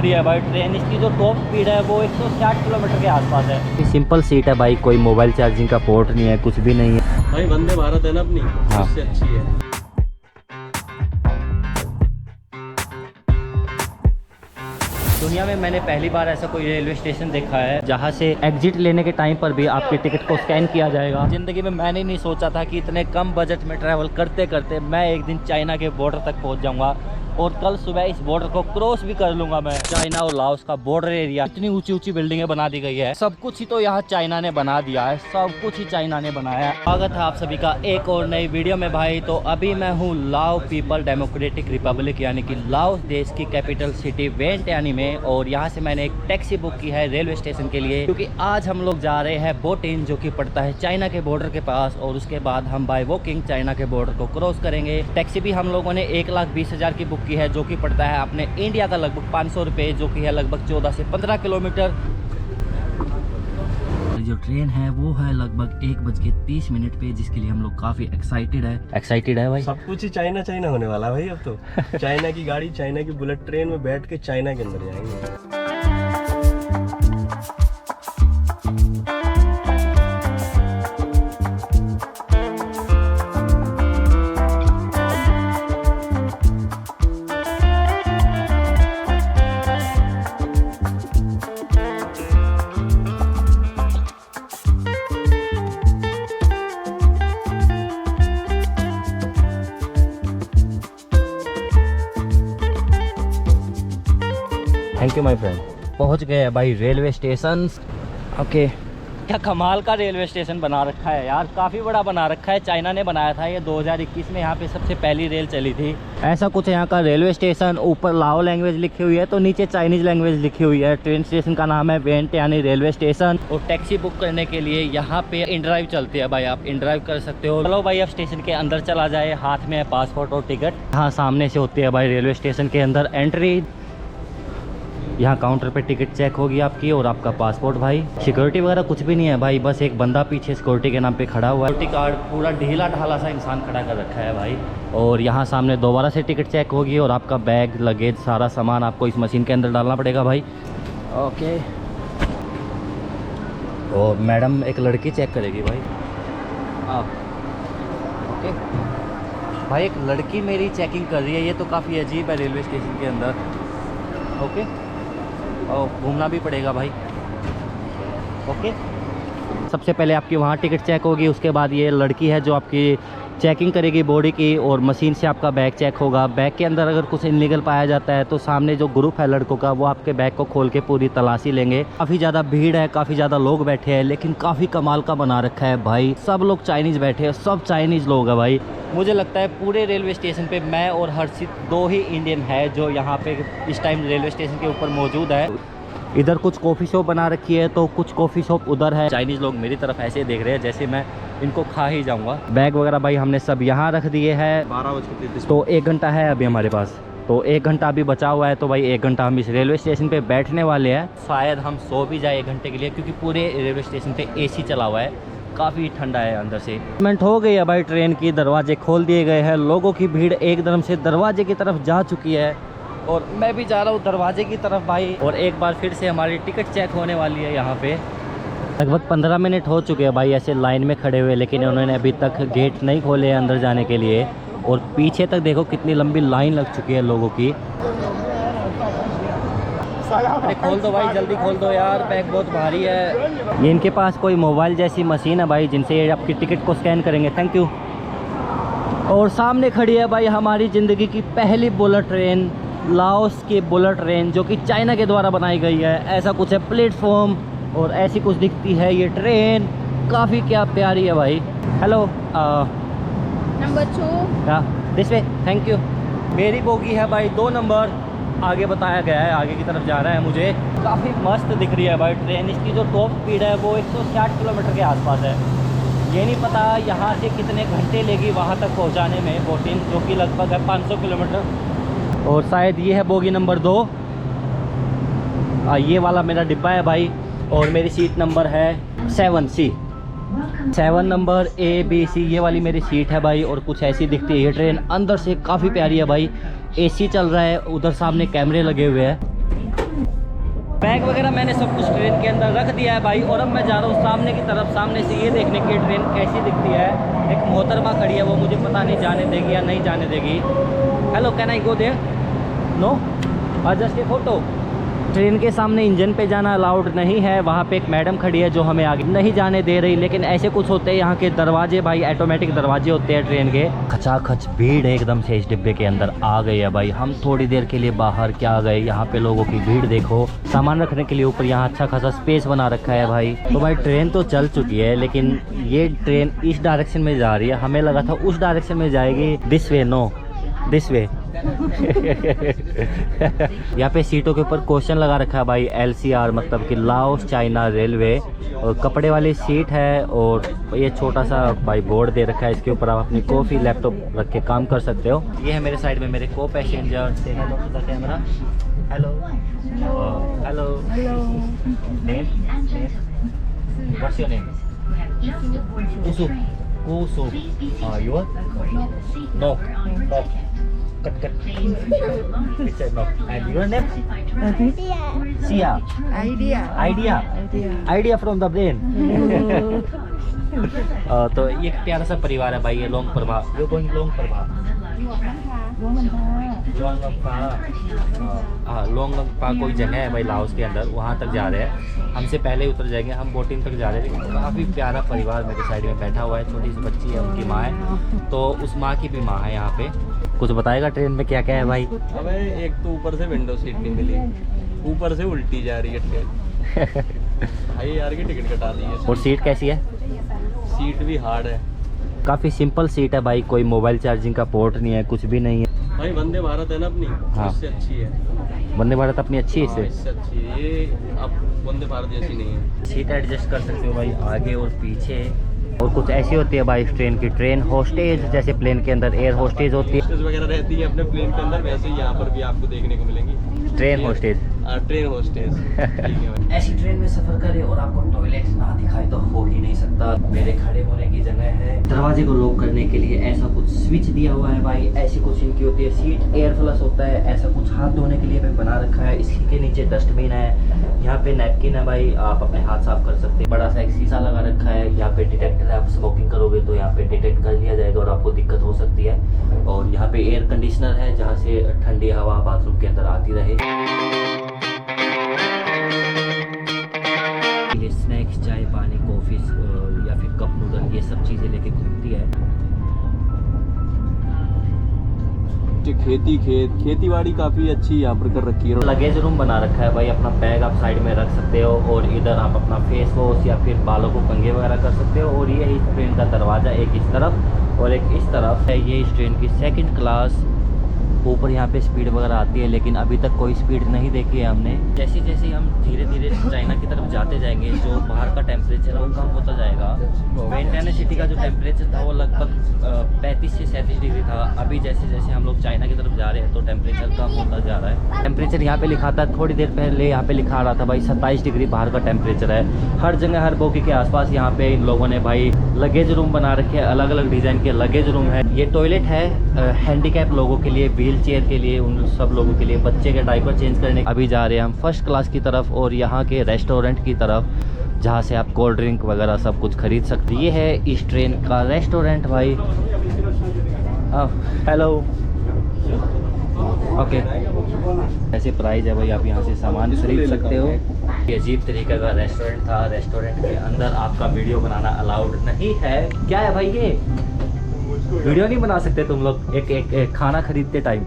रही है भाई ट्रेन। इसकी जो टॉप स्पीड है वो 160 किलोमीटर के आसपास है। सिंपल सीट है भाई, कोई मोबाइल चार्जिंग का पोर्ट नहीं है, कुछ भी नहीं है भाई। वंदे भारत है ना अपनी, हाँ। उससे अच्छी है। दुनिया में मैंने पहली बार ऐसा कोई रेलवे स्टेशन देखा है जहाँ से एग्जिट लेने के टाइम पर भी आपके टिकट को स्कैन किया जाएगा। जिंदगी में मैंने नहीं सोचा था कि इतने कम बजट में ट्रैवल करते करते मैं एक दिन चाइना के बॉर्डर तक पहुँच जाऊँगा और कल सुबह इस बॉर्डर को क्रॉस भी कर लूंगा मैं। चाइना और लाओस का बॉर्डर एरिया, इतनी ऊंची ऊंची बिल्डिंगें बना दी गई है। सब कुछ ही तो यहाँ चाइना ने बना दिया है, सब कुछ ही चाइना ने बनाया है। स्वागत है आप सभी का एक और नई वीडियो में भाई। तो अभी मैं हूँ लाओ पीपल डेमोक्रेटिक रिपब्लिक यानी कि लाओस देश की कैपिटल सिटी वियंटियान में, और यहाँ से मैंने एक टैक्सी बुक की है रेलवे स्टेशन के लिए, क्योंकि आज हम लोग जा रहे हैं बोटिन जो कि पड़ता है चाइना के बॉर्डर के पास, और उसके बाद हम बाय वॉकिंग चाइना के बॉर्डर को क्रॉस करेंगे। टैक्सी भी हम लोगों ने 1,20,000 की बुक की है, जो कि पड़ता है अपने इंडिया का लगभग 500 रुपये, जो कि है लगभग 14 से 15 किलोमीटर। जो ट्रेन है वो है लगभग 1:30 पे, जिसके लिए हम लोग काफी एक्साइटेड है भाई। सब कुछ ही चाइना चाइना होने वाला है भाई अब तो। चाइना की गाड़ी, चाइना की बुलेट ट्रेन में बैठ के चाइना के अंदर जाएंगे। Thank you my friend. पहुंच गए हैं भाई रेलवे स्टेशन। ओके, क्या कमाल का रेलवे स्टेशन बना रखा है यार, काफ़ी बड़ा बना रखा है। चाइना ने बनाया था ये 2021 में, यहाँ पे सबसे पहली रेल चली थी। ऐसा कुछ है यहाँ का रेलवे स्टेशन। ऊपर लाओ लैंग्वेज लिखी हुई है तो नीचे चाइनीज़ लैंग्वेज लिखी हुई है। ट्रेन स्टेशन का नाम है वियंटियान रेलवे स्टेशन। और टैक्सी बुक करने के लिए यहाँ पे इनड्राइव चलती है भाई, आप इनड्राइव कर सकते हो। चलो भाई अब स्टेशन के अंदर चला जाए। हाथ में है पासपोर्ट और टिकट। हाँ, सामने से होती है भाई रेलवे स्टेशन के अंदर एंट्री। यहाँ काउंटर पे टिकट चेक होगी आपकी और आपका पासपोर्ट भाई। सिक्योरिटी वगैरह कुछ भी नहीं है भाई, बस एक बंदा पीछे सिक्योरिटी के नाम पे खड़ा हुआ है। सिक्योरिटी गार्ड पूरा ढीला ढाला सा इंसान खड़ा कर रखा है भाई। और यहाँ सामने दोबारा से टिकट चेक होगी और आपका बैग, लगेज, सारा सामान आपको इस मशीन के अंदर डालना पड़ेगा भाई। ओके, और मैडम एक लड़की चेक करेगी भाई। ओके भाई, एक लड़की मेरी चेकिंग कर रही है, ये तो काफ़ी अजीब है रेलवे स्टेशन के अंदर। ओके, और घूमना भी पड़ेगा भाई। ओके, सबसे पहले आपकी वहाँ टिकट चेक होगी, उसके बाद ये लड़की है जो आपकी चेकिंग करेगी बॉडी की, और मशीन से आपका बैग चेक होगा। बैग के अंदर अगर कुछ इनलीगल पाया जाता है तो सामने जो ग्रुप है लड़कों का, वो आपके बैग को खोल के पूरी तलाशी लेंगे। काफ़ी ज़्यादा भीड़ है, काफ़ी ज़्यादा लोग बैठे हैं, लेकिन काफ़ी कमाल का बना रखा है भाई। सब लोग चाइनीज़ बैठे हैं, सब चाइनीज़ लोग हैं भाई। मुझे लगता है पूरे रेलवे स्टेशन पे मैं और हर्षित 2 ही इंडियन है जो यहाँ पे इस टाइम रेलवे स्टेशन के ऊपर मौजूद है। इधर कुछ कॉफ़ी शॉप बना रखी है तो कुछ कॉफ़ी शॉप उधर है। चाइनीज़ लोग मेरी तरफ ऐसे देख रहे हैं जैसे मैं इनको खा ही जाऊँगा। बैग वगैरह भाई हमने सब यहाँ रख दिए हैं। 12:33 तो 1 घंटा है अभी हमारे पास, तो 1 घंटा अभी बचा हुआ है। तो भाई 1 घंटा हम इस रेलवे स्टेशन पे बैठने वाले हैं। शायद हम सो भी जाए 1 घंटे के लिए, क्योंकि पूरे रेलवे स्टेशन पे AC चला हुआ है, काफ़ी ठंडा है अंदर से। पेमेंट हो गई है भाई ट्रेन की, दरवाजे खोल दिए गए हैं। लोगों की भीड़ एकदम से दरवाजे की तरफ जा चुकी है और मैं भी जा रहा हूँ दरवाजे की तरफ भाई। और एक बार फिर से हमारी टिकट चेक होने वाली है यहाँ पे। लगभग 15 मिनट हो चुके हैं भाई ऐसे लाइन में खड़े हुए, लेकिन उन्होंने अभी तक गेट नहीं खोले हैं अंदर जाने के लिए। और पीछे तक देखो कितनी लंबी लाइन लग चुकी है लोगों की। अरे खोल दो भाई, जल्दी खोल दो यार, बैग बहुत भारी है। ये इनके पास कोई मोबाइल जैसी मशीन है भाई, जिनसे ये आपकी टिकट को स्कैन करेंगे। Thank you. और सामने खड़ी है भाई हमारी ज़िंदगी की पहली बुलेट ट्रेन, लाओस की बुलेट ट्रेन, जो कि चाइना के द्वारा बनाई गई है। ऐसा कुछ है प्लेटफॉर्म और ऐसी कुछ दिखती है ये ट्रेन। काफ़ी क्या प्यारी है भाई। Hello, number 2 this way, thank you. मेरी बोगी है भाई 2 नंबर, आगे बताया गया है, आगे की तरफ जाना है मुझे। काफ़ी मस्त दिख रही है भाई ट्रेन। इसकी जो टॉप स्पीड है वो 160 किलोमीटर के आसपास है। ये नहीं पता यहाँ से कितने घंटे लेगी वहाँ तक पहुँचाने में बोटिन, जो कि लगभग है 500 किलोमीटर। और शायद ये है बोगी नंबर 2। ये वाला मेरा डिब्बा है भाई, और मेरी सीट नंबर है 7C। 7 नंबर ABC, ये वाली मेरी सीट है भाई। और कुछ ऐसी दिखती है ये ट्रेन, अंदर से काफ़ी प्यारी है भाई। AC चल रहा है, उधर सामने कैमरे लगे हुए हैं। बैग वगैरह मैंने सब कुछ ट्रेन के अंदर रख दिया है भाई, और अब मैं जा रहा हूँ सामने की तरफ। सामने से ये देखने की ट्रेन कैसी दिखती है। एक मोहतरमा खड़ी है, वो मुझे पता नहीं जाने देगी या नहीं जाने देगी। Hello, can I go there? No, just a photo. Train के सामने इंजन पे जाना अलाउड नहीं है। वहाँ पे एक मैडम खड़ी है जो हमें आगे नहीं जाने दे रही। लेकिन ऐसे कुछ होते हैं यहाँ के दरवाजे भाई, ऑटोमेटिक दरवाजे होते हैं ट्रेन के। खचाखच भीड़ है एकदम से इस डिब्बे के अंदर आ गई है भाई। हम थोड़ी देर के लिए बाहर क्या गए, यहाँ पे लोगों की भीड़ देखो। सामान रखने के लिए ऊपर यहाँ अच्छा खासा स्पेस बना रखा है भाई। तो भाई ट्रेन तो चल चुकी है, लेकिन ये ट्रेन इस डायरेक्शन में जा रही है। हमें लगा था उस डायरेक्शन में जाएगी। This way, no this way. यहाँ पे सीटों के ऊपर क्वेश्चन लगा रखा है भाई, LCR मतलब कि लाओस चाइना रेलवे। और कपड़े वाली सीट है, और ये छोटा सा भाई बोर्ड दे रखा है। इसके ऊपर आप अपनी कॉफ़ी लैपटॉप रख के काम कर सकते हो। ये है मेरे साइड में मेरे को पैसेंजर। से hello to the camera. Hello hello name, what's your name? कुसु। कुसु। Your? No, cut. It's a no. And your name? Sia. Idea from the brain. तो ये एक प्यारा सा परिवार है भाई, ये लोंग प्रभा। You're going लोंग प्रभा। लोंगपा कोई जगह है भाई लाओस के अंदर, वहाँ तक जा रहे हैं। हमसे पहले उतर जाएंगे, हम बोटिंग तक जा रहे हैं। लेकिन काफ़ी प्यारा परिवार मेरे साइड में बैठा हुआ है। छोटी सी बच्ची है, उनकी माँ है, तो उस माँ की भी माँ है यहाँ पे। कुछ बताएगा ट्रेन में क्या क्या है भाई? हमें एक तो ऊपर से विंडो सीट नहीं मिली, ऊपर से उल्टी जा रही है ट्रेन। भाई यार की टिकट कटा दी है। और सीट कैसी है? सीट भी हार्ड है। काफ़ी सिंपल सीट है भाई, कोई मोबाइल चार्जिंग का पोर्ट नहीं है, कुछ भी नहीं है भाई। वंदे भारत है ना अपनी, हाँ। इससे अच्छी है। वंदे भारत अपनी अच्छी है हाँ, इससे अच्छी है। ये अब वंदे भारत जैसी नहीं है। सीट एडजस्ट कर सकते हो भाई आगे और पीछे। और कुछ ऐसी होती है भाई इस ट्रेन की, ट्रेन होस्टेज, जैसे प्लेन के अंदर एयर होस्टेज होती है होस्टेज वगैरह रहती है अपने प्लेन के अंदर, वैसे ही यहाँ पर भी आपको देखने को मिलेंगी ट्रेन होस्टेज। Train hostage. ऐसी ट्रेन में सफर करें और आपको टॉयलेट ना दिखाई तो हो ही नहीं सकता। मेरे खड़े होने की जगह है। दरवाजे को लॉक करने के लिए ऐसा कुछ स्विच दिया हुआ है भाई। ऐसी कुछ इनकी होती है। सीट एयर फ्लश होता है। ऐसा कुछ हाथ धोने के लिए भी बना रखा है। इसके नीचे डस्टबिन है, यहाँ पे नैपकिन है भाई, आप अपने हाथ साफ कर सकते हैं। बड़ा सा एक शीशा लगा रखा है, यहाँ पे डिटेक्टर है। आप स्मोकिंग करोगे तो यहाँ पे डिटेक्ट कर लिया जाएगा और आपको दिक्कत हो सकती है। और यहाँ पे एयर कंडीशनर है, जहाँ से ठंडी हवा बाथरूम के अंदर आती रहे। स्नैक्स, चाय, पानी, कॉफ़ी या फिर कप नूडल, ये सब चीज़ें लेके घूमती है। खेती बाड़ी काफ़ी अच्छी यहाँ पर कर रखी है। लगेज रूम बना रखा है भाई, अपना बैग आप साइड में रख सकते हो और इधर आप अपना फेस वॉश या फिर बालों को कंघे वगैरह कर सकते हो। और ये है इस ट्रेन का दरवाज़ा, एक इस तरफ और एक इस तरफ है। ये इस ट्रेन की सेकंड क्लास। ऊपर यहाँ पे स्पीड वगैरह आती है, लेकिन अभी तक कोई स्पीड नहीं देखी है हमने। जैसे जैसे हम धीरे धीरे चाइना की तरफ जाते जाएंगे, जो बाहर का टेम्परेचर है वो कम होता जाएगा। वेंटियाना सिटी का जो टेम्परेचर था वो लगभग 35 से 37 डिग्री था। अभी जैसे जैसे हम लोग चाइना की तरफ जा रहे हैं तो टेम्परेचर कम होता जा रहा है। टेम्परेचर यहाँ पे लिखा था, थोड़ी देर पहले यहाँ पे लिखा रहा था भाई 27 डिग्री बाहर का टेम्परेचर है। हर जगह हर बोगी के आसपास यहाँ पे इन लोगों ने भाई लगेज रूम बना रखे हैं। अलग अलग डिज़ाइन के लगेज रूम है। ये टॉयलेट है हैंडीकैप लोगों के लिए, व्हील चेयर के लिए, उन सब लोगों के लिए। बच्चे के डायपर चेंज करने अभी जा रहे हैं हम फर्स्ट क्लास की तरफ और यहाँ के रेस्टोरेंट की तरफ, जहाँ से आप कोल्ड ड्रिंक वगैरह सब कुछ खरीद सकते हैं। ये है इस ट्रेन का रेस्टोरेंट भाई। Hello, okay. ऐसे प्राइस है भाई, आप यहाँ से सामान खरीद सकते हो। ये अजीब तरीके का रेस्टोरेंट था। रेस्टोरेंट के अंदर आपका वीडियो बनाना अलाउड नहीं है। क्या है भाई, ये वीडियो नहीं बना सकते तुम लोग एक खाना खरीदते टाइम।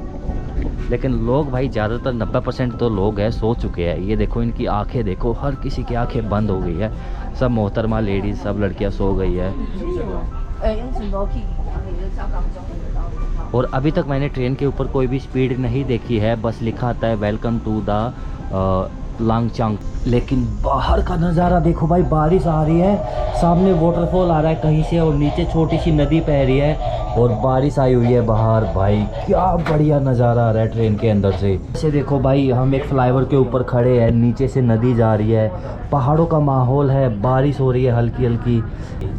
लेकिन लोग भाई ज़्यादातर 90% तो लोग हैं सो चुके हैं। ये देखो इनकी आंखें देखो, हर किसी की आंखें बंद हो गई है। सब मोहतरमा लेडीज, सब लड़कियां सो गई है। और अभी तक मैंने ट्रेन के ऊपर कोई भी स्पीड नहीं देखी है। बस लिखा आता है वेलकम टू द लांगचांग। लेकिन बाहर का नज़ारा देखो भाई, बारिश आ रही है, सामने वाटरफॉल आ रहा है कहीं से और नीचे छोटी सी नदी बह रही है और बारिश आई हुई है बाहर। भाई क्या बढ़िया नज़ारा आ रहा है ट्रेन के अंदर से। ऐसे देखो भाई, हम एक फ्लाईओवर के ऊपर खड़े हैं, नीचे से नदी जा रही है, पहाड़ों का माहौल है, बारिश हो रही है हल्की हल्की।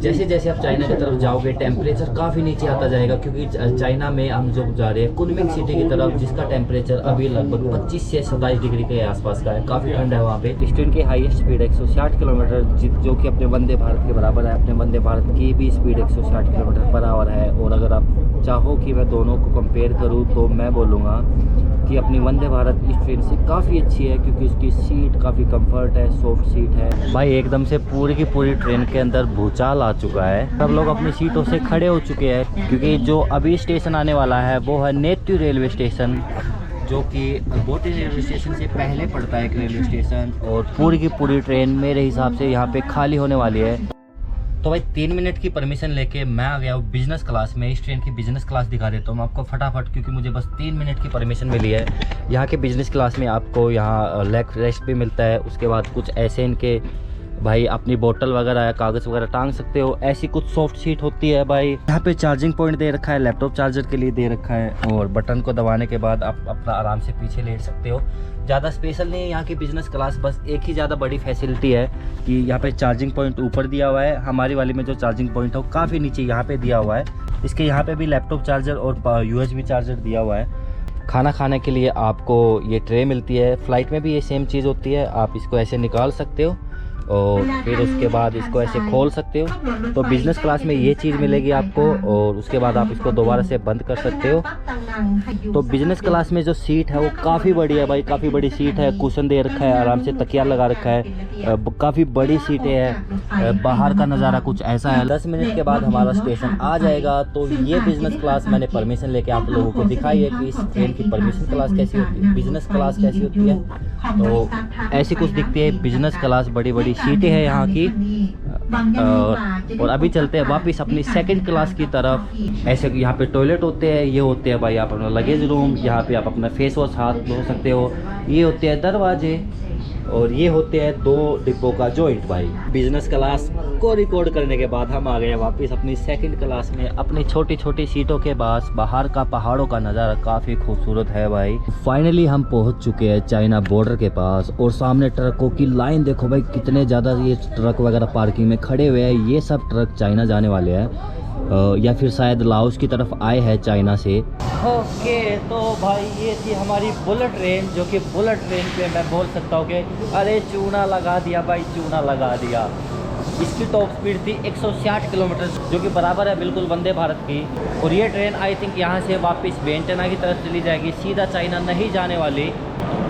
जैसे जैसे आप चाइना की तरफ जाओगे टेम्परेचर काफ़ी नीचे आता जाएगा, क्योंकि चाइना में हम जो जा रहे हैं कुनमिंग सिटी की तरफ, जिसका टेम्परेचर अभी लगभग 25 से 27 डिग्री के आसपास का है, काफ़ी ठंड है वहाँ पे। इस ट्रेन की हाईएस्ट स्पीड 160 किलोमीटर, जो कि अपने वंदे भारत के बराबर है। अपने वंदे भारत की भी स्पीड 160 किलोमीटर पर आवर है। और अगर आप चाहो कि मैं दोनों को कंपेयर करूँ तो मैं बोलूँगा कि अपनी वंदे भारत इस ट्रेन से काफ़ी अच्छी है, क्योंकि उसकी सीट काफ़ी कंफर्ट है, सॉफ्ट सीट है। भाई एकदम से पूरी की पूरी ट्रेन के अंदर भूचाल आ चुका है, सब लोग अपनी सीटों से खड़े हो चुके हैं, क्योंकि जो अभी स्टेशन आने वाला है वो है नेत्यू रेलवे स्टेशन, जो कि बोटी रेलवे स्टेशन से पहले पड़ता है एक रेलवे स्टेशन। और पूरी की पूरी ट्रेन मेरे हिसाब से यहाँ पे खाली होने वाली है। तो भाई 3 मिनट की परमिशन लेके मैं आ गया हूँ बिजनेस क्लास में। इस ट्रेन की बिजनेस क्लास दिखा देता हूँ मैं आपको फटाफट, क्योंकि मुझे बस 3 मिनट की परमिशन मिली है। यहाँ के बिजनेस क्लास में आपको यहाँ लेग रेस्ट भी मिलता है, उसके बाद कुछ ऐसे इनके भाई अपनी बोतल वगैरह या कागज़ वगैरह टांग सकते हो, ऐसी कुछ सॉफ्ट सीट होती है। भाई यहाँ पे चार्जिंग पॉइंट दे रखा है, लैपटॉप चार्जर के लिए दे रखा है, और बटन को दबाने के बाद आप अपना आराम से पीछे लेट सकते हो। ज़्यादा स्पेशल नहीं है यहाँ की बिजनेस क्लास, बस एक ही ज़्यादा बड़ी फैसिलिटी है कि यहाँ पे चार्जिंग पॉइंट ऊपर दिया हुआ है। हमारी वाली में जो चार्जिंग पॉइंट है वो काफ़ी नीचे यहाँ पे दिया हुआ है। इसके यहाँ पे भी लैपटॉप चार्जर और USB चार्जर दिया हुआ है। खाना खाने के लिए आपको ये ट्रे मिलती है, फ़्लाइट में भी ये सेम चीज़ होती है। आप इसको ऐसे निकाल सकते हो और फिर उसके बाद इसको ऐसे खोल सकते हो। तो बिज़नेस क्लास में ये चीज़ मिलेगी आपको, और उसके बाद आप इसको दोबारा से बंद कर सकते हो। तो बिज़नेस क्लास में जो सीट है वो काफ़ी बड़ी है भाई, काफ़ी बड़ी सीट है, कुशन दे रखा है, आराम से तकिया लगा रखा है, काफ़ी बड़ी सीटें हैं। बाहर का नज़ारा कुछ ऐसा है। 10 मिनट के बाद हमारा स्टेशन आ जाएगा। तो ये बिज़नेस क्लास मैंने परमिशन लेके आप लोगों को दिखाई है कि इस ट्रेन की परमिशन क्लास कैसी होती है, बिज़नेस क्लास कैसी होती है। तो ऐसी कुछ दिखती है बिज़नेस क्लास, बड़ी बड़ी सीटें हैं यहाँ की। और अभी चलते हैं वापस अपनी सेकंड क्लास की तरफ। ऐसे यहाँ पे टॉयलेट होते हैं, ये होते हैं भाई आप अपना लगेज रूम, यहाँ पे आप अपना फेस वॉश हाथ धो सकते हो। ये होते हैं दरवाजे, और ये होते हैं 2 डिब्बों का जॉइंट। भाई बिजनेस क्लास को रिकॉर्ड करने के बाद हम आ गए वापस अपनी सेकंड क्लास में, अपनी छोटी छोटी सीटों के पास। बाहर का पहाड़ों का नज़ारा काफ़ी खूबसूरत है भाई। फाइनली हम पहुंच चुके हैं चाइना बॉर्डर के पास, और सामने ट्रकों की लाइन देखो भाई, कितने ज़्यादा ये ट्रक वगैरह पार्किंग में खड़े हुए हैं। ये सब ट्रक चाइना जाने वाले हैं, या फिर शायद लाओस की तरफ आए हैं चाइना से। ओके तो भाई ये थी हमारी बुलेट ट्रेन, जो कि बुलेट ट्रेन पे मैं बोल सकता हूँ कि अरे चूना लगा दिया भाई, चूना लगा दिया। इसकी टॉप स्पीड थी 160 किलोमीटर, जो कि बराबर है बिल्कुल वंदे भारत की। और ये ट्रेन आई थिंक यहाँ से वापस वियंटना की तरफ चली जाएगी, सीधा चाइना नहीं जाने वाली।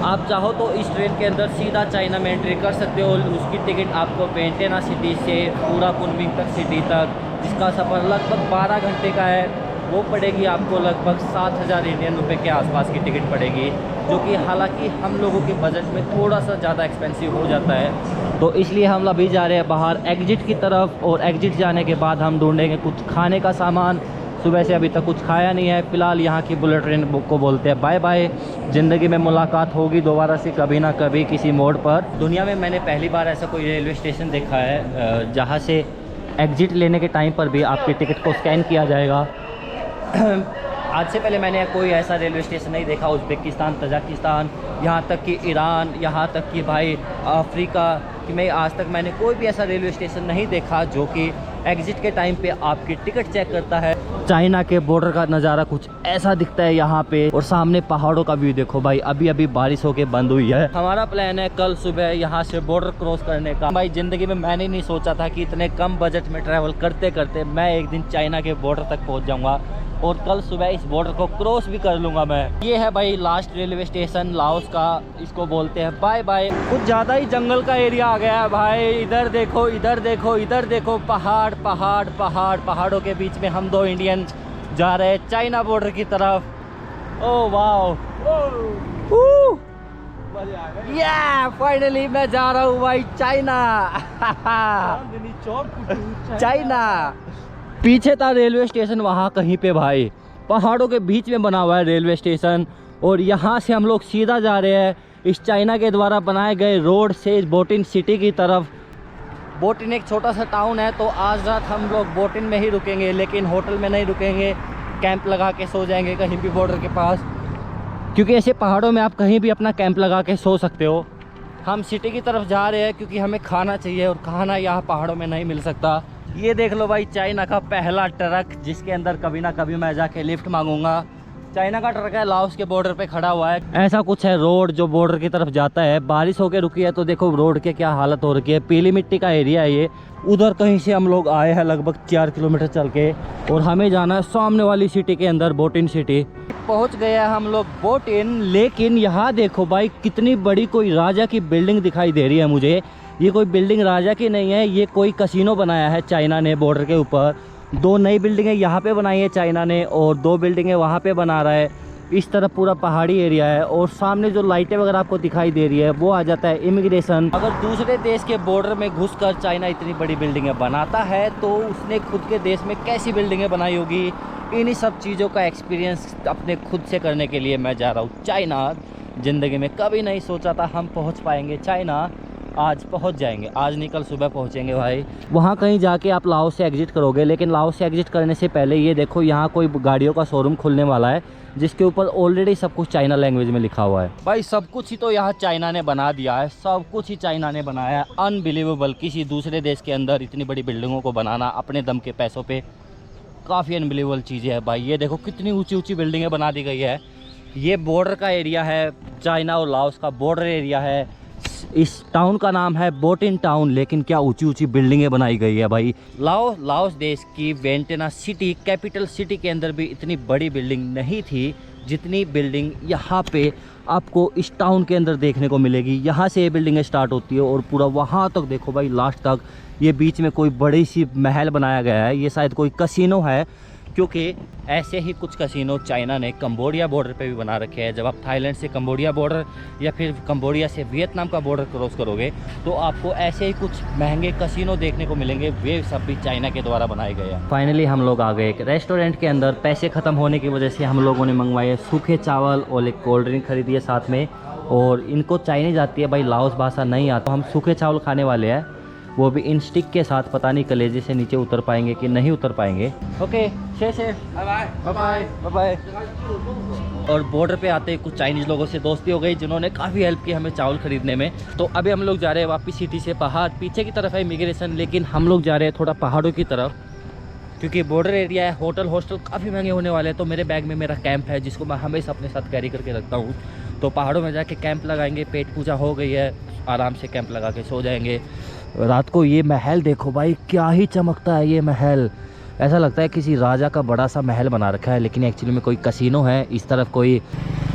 आप चाहो तो इस ट्रेन के अंदर सीधा चाइना में एंट्री कर सकते हो। उसकी टिकट आपको वियंटना सिटी से पूरा कुनमिंग तक सिटी तक, जिसका सफ़र लगभग 12 घंटे का है, वो पड़ेगी आपको लगभग 7,000 इंडियन रुपए के आसपास की टिकट पड़ेगी, जो कि हालांकि हम लोगों के बजट में थोड़ा सा ज़्यादा एक्सपेंसिव हो जाता है। तो इसलिए हम अभी जा रहे हैं बाहर एग्जिट की तरफ, और एग्जिट जाने के बाद हम ढूंढेंगे कुछ खाने का सामान। सुबह से अभी तक कुछ खाया नहीं है। फ़िलहाल यहाँ की बुलेट ट्रेन को बोलते हैं बाय बाय। ज़िंदगी में मुलाकात होगी दोबारा से कभी ना कभी किसी मोड़ पर। दुनिया में मैंने पहली बार ऐसा कोई रेलवे स्टेशन देखा है जहाँ से एग्जिट लेने के टाइम पर भी आपकी टिकट को स्कैन किया जाएगा। आज से पहले मैंने कोई ऐसा रेलवे स्टेशन नहीं देखा। उज़्बेकिस्तान, तजाकिस्तान, यहाँ तक कि ईरान, यहाँ तक कि भाई अफ्रीका, कि मैं आज तक मैंने कोई भी ऐसा रेलवे स्टेशन नहीं देखा जो कि एग्जिट के टाइम पे आपकी टिकट चेक करता है। चाइना के बॉर्डर का नज़ारा कुछ ऐसा दिखता है यहाँ पे, और सामने पहाड़ों का व्यू देखो भाई। अभी अभी बारिश होके बंद हुई है। हमारा प्लान है कल सुबह यहाँ से बॉर्डर क्रॉस करने का। भाई ज़िंदगी में मैंने नहीं सोचा था कि इतने कम बजट में ट्रैवल करते करते मैं एक दिन चाइना के बॉर्डर तक पहुँच जाऊँगा, और कल सुबह इस बॉर्डर को क्रॉस भी कर लूँगा मैं। ये है भाई लास्ट रेलवे स्टेशन लाओस का, इसको बोलते हैं बाय बाय। कुछ ज़्यादा ही जंगल का एरिया आ गया है भाई। इधर देखो, इधर देखो, इधर देखो, पहाड़ पहाड़ पहाड़, पहाड़ों के बीच में हम 2 इंडियन जा रहे हैं चाइना बॉर्डर की तरफ। ओह वाओ, या फाइनली मैं जा रहा हूँ भाई चाइना। चाइना पीछे था रेलवे स्टेशन, वहाँ कहीं पे भाई पहाड़ों के बीच में बना हुआ है रेलवे स्टेशन, और यहाँ से हम लोग सीधा जा रहे हैं इस चाइना के द्वारा बनाए गए रोड से बोटिन सिटी की तरफ। बोटिन एक छोटा सा टाउन है, तो आज रात हम लोग बोटिन में ही रुकेंगे, लेकिन होटल में नहीं रुकेंगे, कैंप लगा के सो जाएंगे कहीं भी बॉर्डर के पास, क्योंकि ऐसे पहाड़ों में आप कहीं भी अपना कैंप लगा के सो सकते हो। हम सिटी की तरफ जा रहे हैं क्योंकि हमें खाना चाहिए, और खाना यहाँ पहाड़ों में नहीं मिल सकता। ये देख लो भाई, चाइना का पहला ट्रक, जिसके अंदर कभी ना कभी मैं जाके लिफ्ट मांगूंगा। चाइना का ट्रक है, लाओस के बॉर्डर पे खड़ा हुआ है। ऐसा कुछ है रोड जो बॉर्डर की तरफ जाता है। बारिश होके रुकी है तो देखो रोड के क्या हालत हो रखी है। पीली मिट्टी का एरिया है ये। उधर कहीं से हम लोग आए हैं लगभग 4 किलोमीटर चल के, और हमें जाना है सामने वाली सिटी के अंदर, बोटिन सिटी। पहुंच गए हम लोग बोटिन, लेकिन यहाँ देखो भाई कितनी बड़ी कोई राजा की बिल्डिंग दिखाई दे रही है मुझे। ये कोई बिल्डिंग राजा की नहीं है, ये कोई कसिनो बनाया है चाइना ने बॉर्डर के ऊपर। 2 नई बिल्डिंगें यहाँ पे बनाई है चाइना ने, और 2 बिल्डिंगें वहाँ पे बना रहा है। इस तरफ पूरा पहाड़ी एरिया है, और सामने जो लाइटें वगैरह आपको दिखाई दे रही है वो आ जाता है इमिग्रेशन। अगर दूसरे देश के बॉर्डर में घुसकर चाइना इतनी बड़ी बिल्डिंगें बनाता है, तो उसने खुद के देश में कैसी बिल्डिंगें बनाई होगी। इन्हीं सब चीज़ों का एक्सपीरियंस अपने खुद से करने के लिए मैं जा रहा हूँ चाइना। ज़िंदगी में कभी नहीं सोचा था हम पहुँच पाएंगे चाइना, आज पहुंच जाएंगे। आज नहीं कल सुबह पहुंचेंगे भाई। वहाँ कहीं जाके आप लाओस से एग्जिट करोगे, लेकिन लाओस से एग्जिट करने से पहले ये देखो, यहाँ कोई गाड़ियों का शोरूम खुलने वाला है, जिसके ऊपर ऑलरेडी सब कुछ चाइना लैंग्वेज में लिखा हुआ है। भाई सब कुछ ही तो यहाँ चाइना ने बना दिया है, सब कुछ ही चाइना ने बनाया है। अनबिलीवेबल, किसी दूसरे देश के अंदर इतनी बड़ी बिल्डिंगों को बनाना अपने दम के पैसों पे, काफ़ी अनबिलीवेबल चीज़ें है भाई। ये देखो कितनी ऊँची ऊँची बिल्डिंगें बना दी गई है। ये बॉर्डर का एरिया है, चाइना और लाओस का बॉर्डर एरिया है। इस टाउन का नाम है बोटिन टाउन, लेकिन क्या ऊंची ऊंची बिल्डिंगें बनाई गई है भाई। लाओस देश की वियंटियान सिटी, कैपिटल सिटी के अंदर भी इतनी बड़ी बिल्डिंग नहीं थी जितनी बिल्डिंग यहाँ पे आपको इस टाउन के अंदर देखने को मिलेगी। यहाँ से ये बिल्डिंगें स्टार्ट होती है और पूरा वहाँ तक देखो भाई, लास्ट तक। ये बीच में कोई बड़ी सी महल बनाया गया है, ये शायद कोई कसिनो है, क्योंकि ऐसे ही कुछ कसिनो चाइना ने कंबोडिया बॉर्डर पे भी बना रखे हैं। जब आप थाईलैंड से कंबोडिया बॉर्डर या फिर कंबोडिया से वियतनाम का बॉर्डर क्रॉस करोगे, तो आपको ऐसे ही कुछ महंगे कसिनो देखने को मिलेंगे। वे सब भी चाइना के द्वारा बनाए गए हैं। फाइनली हम लोग आ गए एक रेस्टोरेंट के अंदर। पैसे ख़त्म होने की वजह से हम लोगों ने मंगवाए सूखे चावल और एक कोल्ड ड्रिंक खरीदी है साथ में। और इनको चाइनीज आती है भाई, लाओस भाषा नहीं आता। हम सूखे चावल खाने वाले हैं, वो भी इन स्टिक के साथ। पता नहीं कलेजे से नीचे उतर पाएंगे कि नहीं उतर पाएंगे। Okay, bye bye bye bye. और बॉर्डर पे आते ही कुछ चाइनीज़ लोगों से दोस्ती हो गई, जिन्होंने काफ़ी हेल्प की हमें चावल ख़रीदने में। तो अभी हम लोग जा रहे हैं वापस सिटी से बाहर। पीछे की तरफ है इमिग्रेशन, लेकिन हम लोग जा रहे हैं थोड़ा पहाड़ों की तरफ, क्योंकि बॉर्डर एरिया है। होटल हॉस्टल काफ़ी महंगे होने वाले हैं। तो मेरे बैग में मेरा कैंप है, जिसको मैं हमेशा अपने साथ कैरी करके रखता हूँ। तो पहाड़ों में जाके कैंप लगाएंगे। पेट पूजा हो गई है, आराम से कैंप लगा के सो जाएंगे। रात को ये महल देखो भाई, क्या ही चमकता है ये महल। ऐसा लगता है किसी राजा का बड़ा सा महल बना रखा है, लेकिन एक्चुअली में कोई कसिनो है। इस तरफ कोई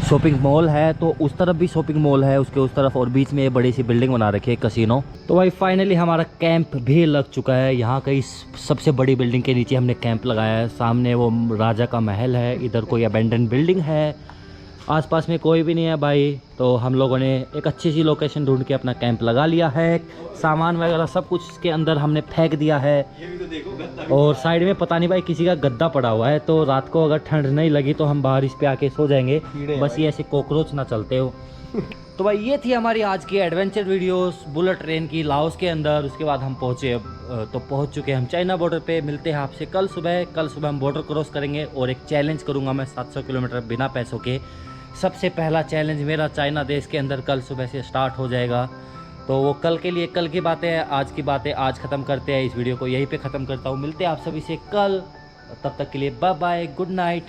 शॉपिंग मॉल है, तो उस तरफ भी शॉपिंग मॉल है उसके उस तरफ, और बीच में ये बड़ी सी बिल्डिंग बना रखी है कसिनो। तो भाई फाइनली हमारा कैंप भी लग चुका है। यहाँ कई सबसे बड़ी बिल्डिंग के नीचे हमने कैंप लगाया है। सामने वो राजा का महल है, इधर कोई अबेंडन बिल्डिंग है, आसपास में कोई भी नहीं है भाई। तो हम लोगों ने एक अच्छी सी लोकेशन ढूंढ के अपना कैंप लगा लिया है। सामान वगैरह सब कुछ इसके अंदर हमने फेंक दिया है। और साइड में पता नहीं भाई किसी का गद्दा पड़ा हुआ है, तो रात को अगर ठंड नहीं लगी तो हम बाहर इस पे आके सो जाएंगे, बस ये ऐसे कॉकरोच ना चलते हो। तो भाई ये थी हमारी आज की एडवेंचर वीडियोस बुलेट ट्रेन की लाओस के अंदर। उसके बाद हम पहुँच चुके हैं हम चाइना बॉर्डर पे। मिलते हैं आपसे कल सुबह हम बॉर्डर क्रॉस करेंगे, और एक चैलेंज करूँगा मैं 700 किलोमीटर बिना पैसों के। सबसे पहला चैलेंज मेरा चाइना देश के अंदर कल सुबह से स्टार्ट हो जाएगा। तो वो कल के लिए कल की बातें हैं, आज की बातें आज ख़त्म करते हैं। इस वीडियो को यहीं पे ख़त्म करता हूँ। मिलते हैं आप सभी से कल, तब तक के लिए बाय बाय, गुड नाइट।